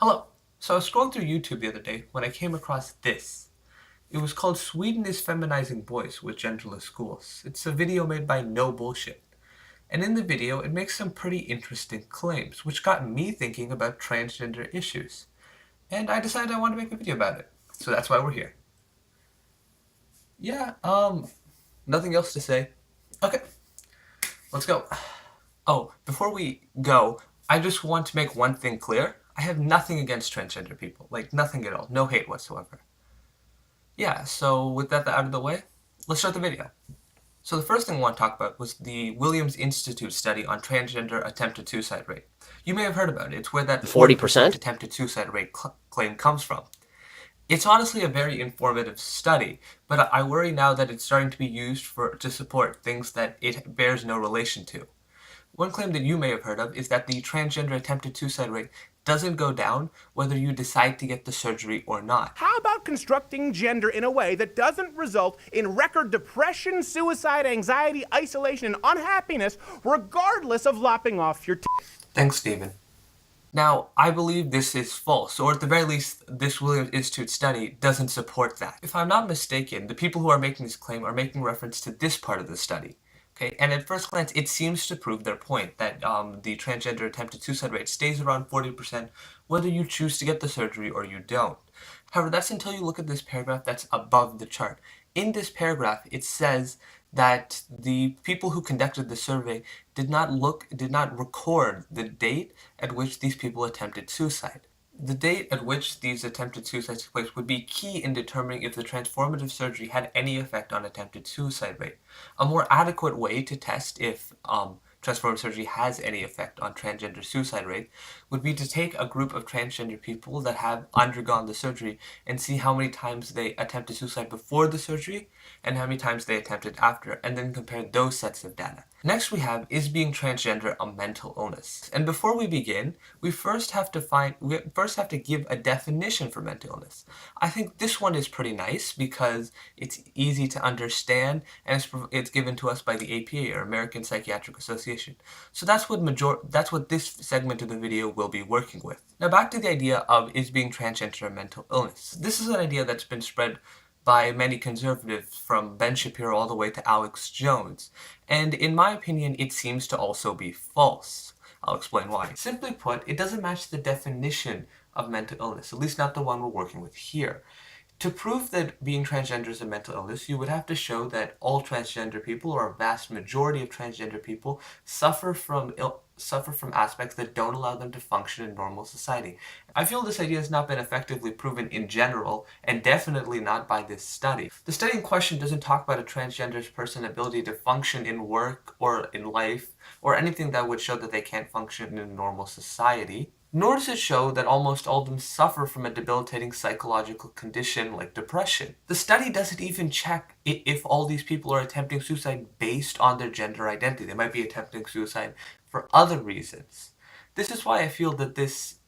Hello. So I was scrolling through YouTube the other day when I came across this. It was called Sweden is Feminizing Boys with Genderless Schools. It's a video made by No Bullshit. And in the video, it makes some pretty interesting claims, which got me thinking about transgender issues. And I decided I wanted to make a video about it. So that's why we're here. Yeah, nothing else to say. Okay, let's go. Oh, before we go, I just want to make one thing clear. I have nothing against transgender people. Like, nothing at all. No hate whatsoever. Yeah, so with that out of the way, let's start the video. So the first thing I want to talk about was the Williams Institute study on transgender attempted suicide rate. You may have heard about it. It's where that 40% 40%? attempted suicide rate claim comes from. It's honestly a very informative study, but I worry now that it's starting to be used to support things that it bears no relation to. One claim that you may have heard of is that the transgender attempted suicide rate doesn't go down whether you decide to get the surgery or not. How about constructing gender in a way that doesn't result in record depression, suicide, anxiety, isolation, and unhappiness, regardless of lopping off your Thanks, Stephen. Now, I believe this is false, or at the very least, this Williams Institute study doesn't support that. If I'm not mistaken, the people who are making this claim are making reference to this part of the study. Okay, and at first glance, it seems to prove their point that the transgender attempted suicide rate stays around 40% whether you choose to get the surgery or you don't. However, that's until you look at this paragraph that's above the chart. In this paragraph, it says that the people who conducted the survey did not record the date at which these people attempted suicide. The date at which these attempted suicides took place would be key in determining if the transformative surgery had any effect on attempted suicide rate. A more adequate way to test if transformative surgery has any effect on transgender suicide rate would be to take a group of transgender people that have undergone the surgery and see how many times they attempted suicide before the surgery and how many times they attempted after, and then compare those sets of data. Next we have, is being transgender a mental illness? And before we begin, we first have to give a definition for mental illness. I think this one is pretty nice because it's easy to understand and it's given to us by the APA, or American Psychiatric Association. So that's what this segment of the video will be working with. Now back to the idea of, is being transgender a mental illness? This is an idea that's been spread by many conservatives, from Ben Shapiro all the way to Alex Jones. And in my opinion, it seems to also be false. I'll explain why. Simply put, it doesn't match the definition of mental illness, at least not the one we're working with here. To prove that being transgender is a mental illness, you would have to show that all transgender people, or a vast majority of transgender people, suffer from aspects that don't allow them to function in normal society. I feel this idea has not been effectively proven in general, and definitely not by this study. The study in question doesn't talk about a transgender person's ability to function in work or in life, or anything that would show that they can't function in normal society. Nor does it show that almost all of them suffer from a debilitating psychological condition like depression. The study doesn't even check if all these people are attempting suicide based on their gender identity. They might be attempting suicide for other reasons. This is why I feel that this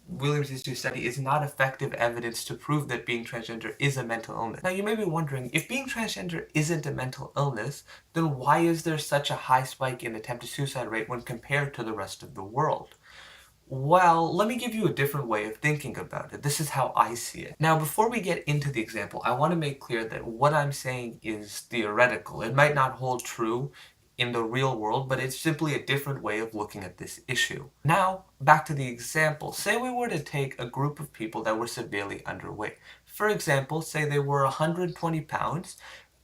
Williams Institute study is not effective evidence to prove that being transgender is a mental illness. Now you may be wondering, if being transgender isn't a mental illness, then why is there such a high spike in attempted suicide rate when compared to the rest of the world? Well, let me give you a different way of thinking about it. This is how I see it. Now, before we get into the example, I want to make clear that what I'm saying is theoretical. It might not hold true in the real world, but it's simply a different way of looking at this issue. Now, back to the example. Say we were to take a group of people that were severely underweight. For example, say they were 120 pounds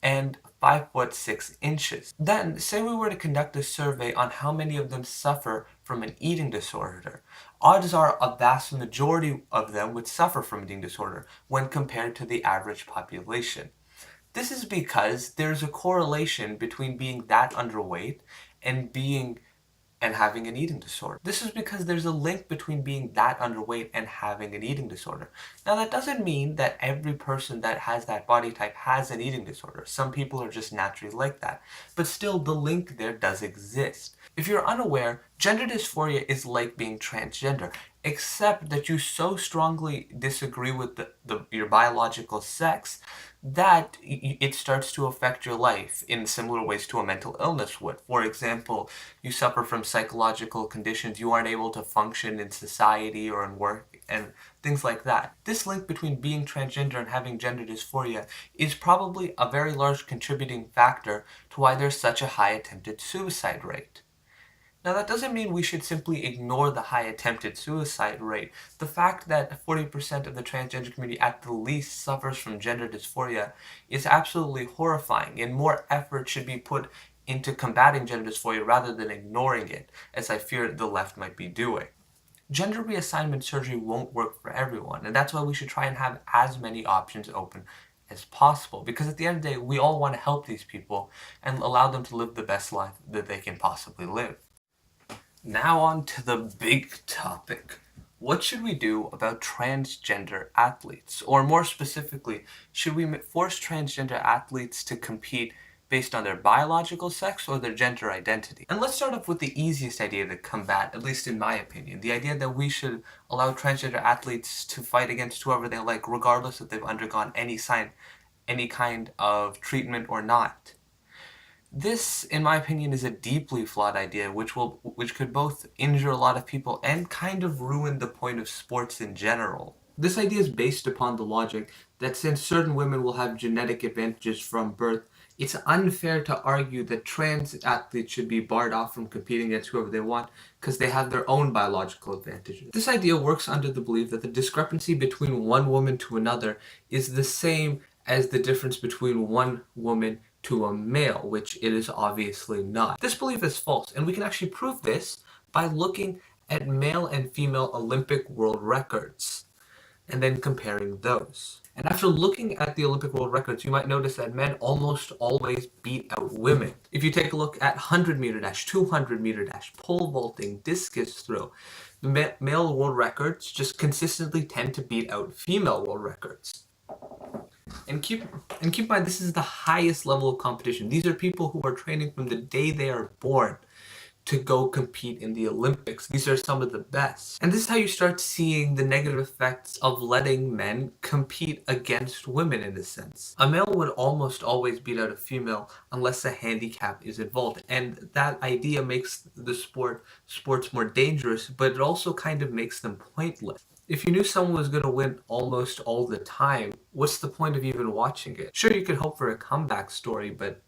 and 5 foot 6 inches. Then, say we were to conduct a survey on how many of them suffer from an eating disorder. Odds are a vast majority of them would suffer from an eating disorder when compared to the average population. This is because there's a correlation between being that underweight and having an eating disorder. This is because there's a link between being that underweight and having an eating disorder. Now that doesn't mean that every person that has that body type has an eating disorder. Some people are just naturally like that. But still, the link there does exist. If you're unaware, gender dysphoria is like being transgender, except that you so strongly disagree with your biological sex that it starts to affect your life in similar ways to a mental illness would. For example, you suffer from psychological conditions, you aren't able to function in society or in work and things like that. This link between being transgender and having gender dysphoria is probably a very large contributing factor to why there's such a high attempted suicide rate. Now, that doesn't mean we should simply ignore the high attempted suicide rate. The fact that 40% of the transgender community at the least suffers from gender dysphoria is absolutely horrifying, and more effort should be put into combating gender dysphoria rather than ignoring it, as I fear the left might be doing. Gender reassignment surgery won't work for everyone, and that's why we should try and have as many options open as possible, because at the end of the day, we all want to help these people and allow them to live the best life that they can possibly live. Now on to the big topic. What should we do about transgender athletes? Or more specifically, should we force transgender athletes to compete based on their biological sex or their gender identity? And let's start off with the easiest idea to combat, at least in my opinion. The idea that we should allow transgender athletes to fight against whoever they like, regardless if they've undergone any kind of treatment or not. This, in my opinion, is a deeply flawed idea which could both injure a lot of people and kind of ruin the point of sports in general. This idea is based upon the logic that since certain women will have genetic advantages from birth, it's unfair to argue that trans athletes should be barred off from competing against whoever they want because they have their own biological advantages. This idea works under the belief that the discrepancy between one woman to another is the same as the difference between one woman to a male, which it is obviously not. This belief is false, and we can actually prove this by looking at male and female Olympic world records and then comparing those. And after looking at the Olympic world records, you might notice that men almost always beat out women. If you take a look at 100 meter dash, 200 meter dash, pole vaulting, discus throw, the male world records just consistently tend to beat out female world records. And keep in mind, this is the highest level of competition. These are people who are training from the day they are born to go compete in the Olympics. These are some of the best. And this is how you start seeing the negative effects of letting men compete against women in a sense. A male would almost always beat out a female unless a handicap is involved. And that idea makes the sports more dangerous, but it also kind of makes them pointless. If you knew someone was going to win almost all the time, what's the point of even watching it? Sure, you could hope for a comeback story, but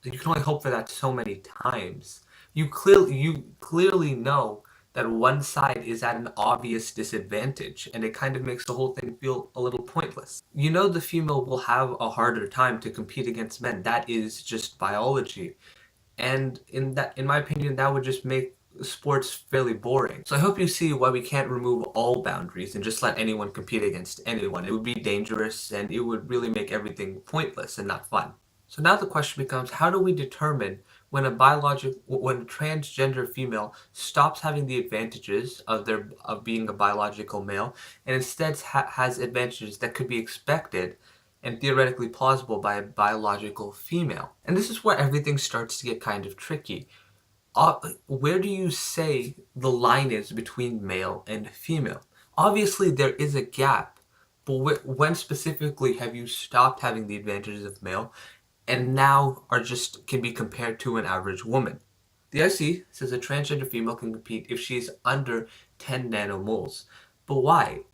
you can only hope for that so many times. You clearly know that one side is at an obvious disadvantage, and it kind of makes the whole thing feel a little pointless. You know the female will have a harder time to compete against men. That is just biology. And in my opinion, that would just make sports fairly boring. So I hope you see why we can't remove all boundaries and just let anyone compete against anyone. It would be dangerous, and it would really make everything pointless and not fun. So now the question becomes, how do we determine when a transgender female stops having the advantages of being a biological male and instead has advantages that could be expected and theoretically plausible by a biological female? And this is where everything starts to get kind of tricky. Where do you say the line is between male and female? Obviously, there is a gap, but when specifically have you stopped having the advantages of male and now can be compared to an average woman? The IC says a transgender female can compete if she is under 10 nanomoles. But why?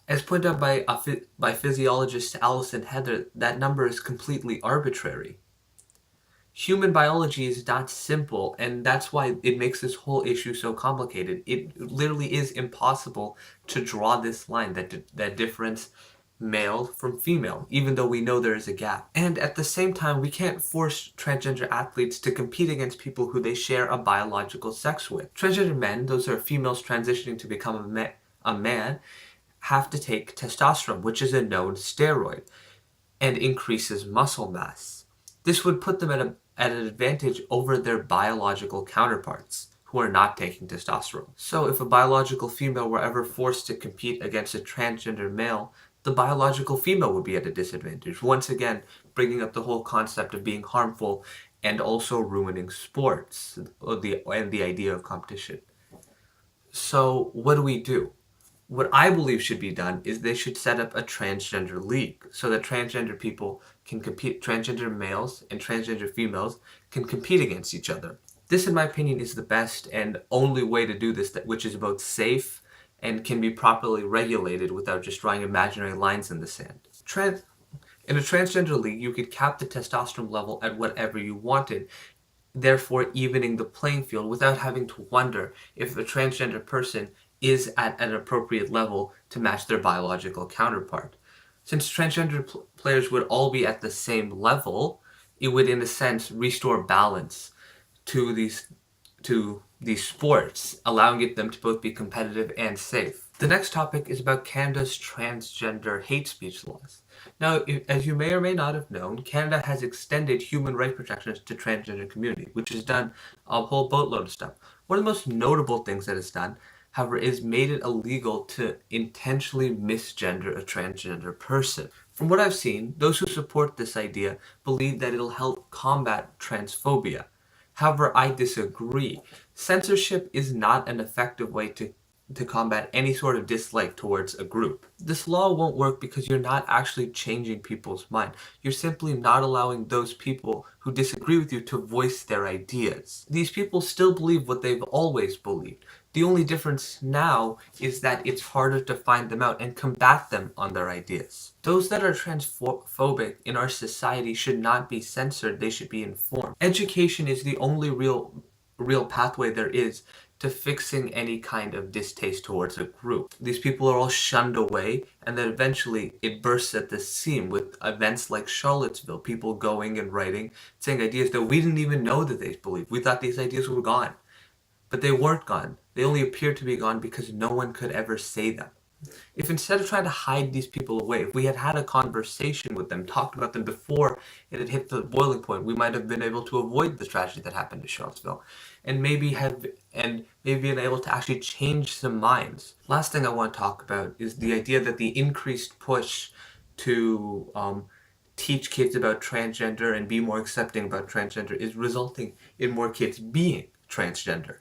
As pointed out by physiologist Alison Heather, that number is completely arbitrary. Human biology is not simple, and that's why it makes this whole issue so complicated. It literally is impossible to draw this line, that difference male from female, even though we know there is a gap. And at the same time, we can't force transgender athletes to compete against people who they share a biological sex with. Transgender men, those are females transitioning to become a man, have to take testosterone, which is a known steroid, and increases muscle mass. This would put them at an advantage over their biological counterparts who are not taking testosterone. So if a biological female were ever forced to compete against a transgender male, the biological female would be at a disadvantage. Once again, bringing up the whole concept of being harmful and also ruining sports and the idea of competition. So what do we do? What I believe should be done is they should set up a transgender league so that transgender people can compete, transgender males and transgender females can compete against each other. This, in my opinion, is the best and only way to do this, which is both safe and can be properly regulated without just drawing imaginary lines in the sand. In a transgender league, you could cap the testosterone level at whatever you wanted, therefore evening the playing field without having to wonder if the transgender person is at an appropriate level to match their biological counterpart. Since transgender players would all be at the same level, it would in a sense restore balance to these sports, allowing them to both be competitive and safe. The next topic is about Canada's transgender hate speech laws. Now, as you may or may not have known, Canada has extended human rights protections to transgender community, which has done a whole boatload of stuff. One of the most notable things that it's done, however, is made it illegal to intentionally misgender a transgender person. From what I've seen, those who support this idea believe that it'll help combat transphobia. However, I disagree. Censorship is not an effective way to combat any sort of dislike towards a group. This law won't work because you're not actually changing people's mind. You're simply not allowing those people who disagree with you to voice their ideas. These people still believe what they've always believed. The only difference now is that it's harder to find them out and combat them on their ideas. Those that are transphobic in our society should not be censored, they should be informed. Education is the only real pathway there is to fixing any kind of distaste towards a group. These people are all shunned away, and then eventually it bursts at the seam with events like Charlottesville, people going and writing, saying ideas that we didn't even know that they believed. We thought these ideas were gone. But they weren't gone. They only appeared to be gone because no one could ever say them. If instead of trying to hide these people away, if we had had a conversation with them, talked about them before it had hit the boiling point, we might have been able to avoid the tragedy that happened in Charlottesville, and maybe been able to actually change some minds. Last thing I want to talk about is the idea that the increased push to teach kids about transgender and be more accepting about transgender is resulting in more kids being transgender.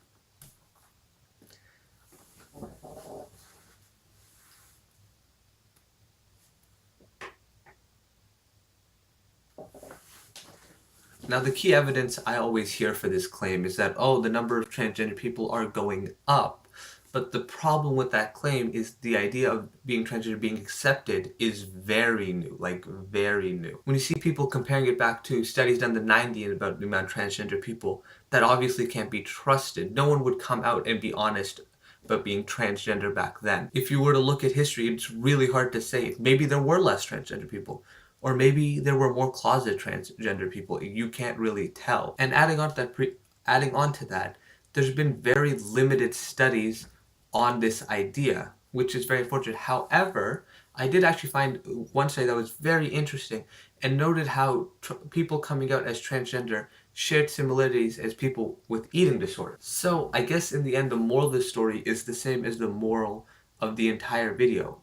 Now, the key evidence I always hear for this claim is that, oh, the number of transgender people are going up. But the problem with that claim is the idea of being transgender, being accepted, is very new, like very new. When you see people comparing it back to studies done in the 90s about the amount of transgender people, that obviously can't be trusted. No one would come out and be honest about being transgender back then. If you were to look at history, it's really hard to say. Maybe there were less transgender people. Or maybe there were more closet transgender people. You can't really tell. And adding on to that, there's been very limited studies on this idea, which is very unfortunate. However, I did actually find one study that was very interesting and noted how people coming out as transgender shared similarities as people with eating disorders. So I guess in the end, the moral of this story is the same as the moral of the entire video.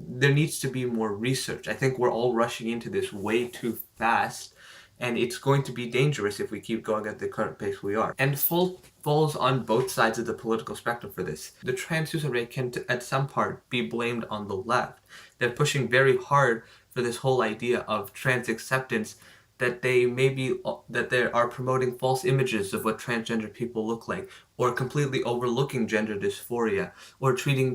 There needs to be more research. I think we're all rushing into this way too fast, and it's going to be dangerous if we keep going at the current pace we are. And falls on both sides of the political spectrum for this. The trans suicide rate can, at some part, be blamed on the left. They're pushing very hard for this whole idea of trans acceptance, that they are promoting false images of what transgender people look like, or completely overlooking gender dysphoria, or treating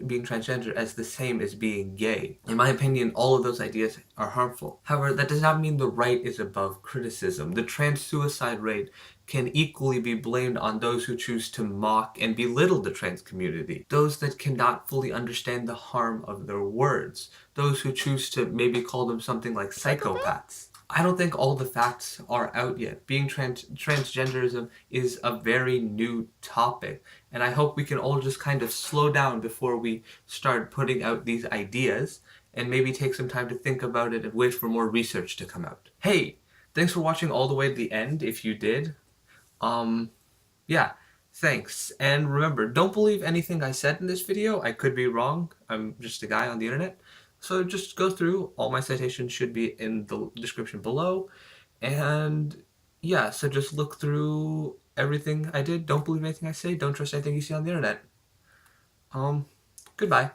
being transgender as the same as being gay. In my opinion, all of those ideas are harmful. However, that does not mean the right is above criticism. The trans suicide rate can equally be blamed on those who choose to mock and belittle the trans community, those that cannot fully understand the harm of their words, those who choose to maybe call them something like psychopaths. I don't think all the facts are out yet. Being transgenderism is a very new topic, and I hope we can all just kind of slow down before we start putting out these ideas, and maybe take some time to think about it and wait for more research to come out. Hey, thanks for watching all the way to the end, if you did. Yeah, thanks. And remember, don't believe anything I said in this video. I could be wrong. I'm just a guy on the internet. So just go through. All my citations should be in the description below. And yeah, so just look through everything I did. Don't believe anything I say. Don't trust anything you see on the internet. Goodbye.